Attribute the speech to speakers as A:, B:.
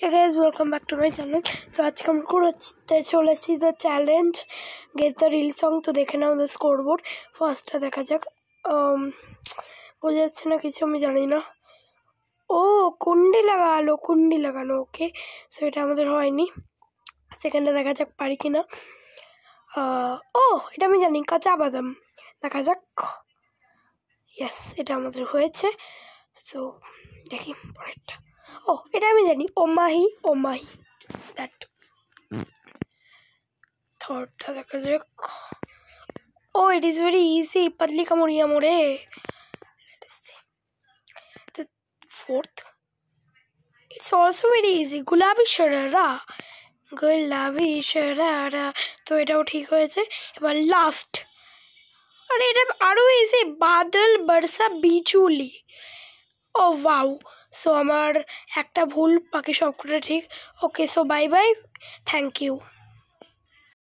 A: Hey guys, welcome back to my channel. তো আজকে আমরা করতে চলেছি the challenge guess the reel song. তো দেখে নাও দ্য স্কোরবোর্ড। ফার্স্টটা দেখা যাক। বোঝা যাচ্ছে না কিছু, আমি জানি না। ও কুন্ডি লাগানো, ওকে। সো এটা আমাদের হয়নি। সেকেন্ডে দেখা যাক পারি কিনা। ও এটা আমি জানি, কাঁচা বাদাম। দেখা যাক। ইয়েস, এটা আমাদের হয়েছে। সো দেখি পরেরটা। ও এটা আমি জানি, ওমাহি দ্যাট। থার্ডটা দেখা যাক। Oh it is very easy, পাতলি কামড়িয়া মোড়ে। Fourth, its also very easy, গুলাবি শরারা। তো এটাও ঠিক হয়েছে। এবার লাস্ট, আরে এটা আরও ইজি, বাদল বর্ষা বিচুলি। Oh wow. সো আমার একটা ভুল, বাকি সবকটা ঠিক। Okay, so bye bye, thank you.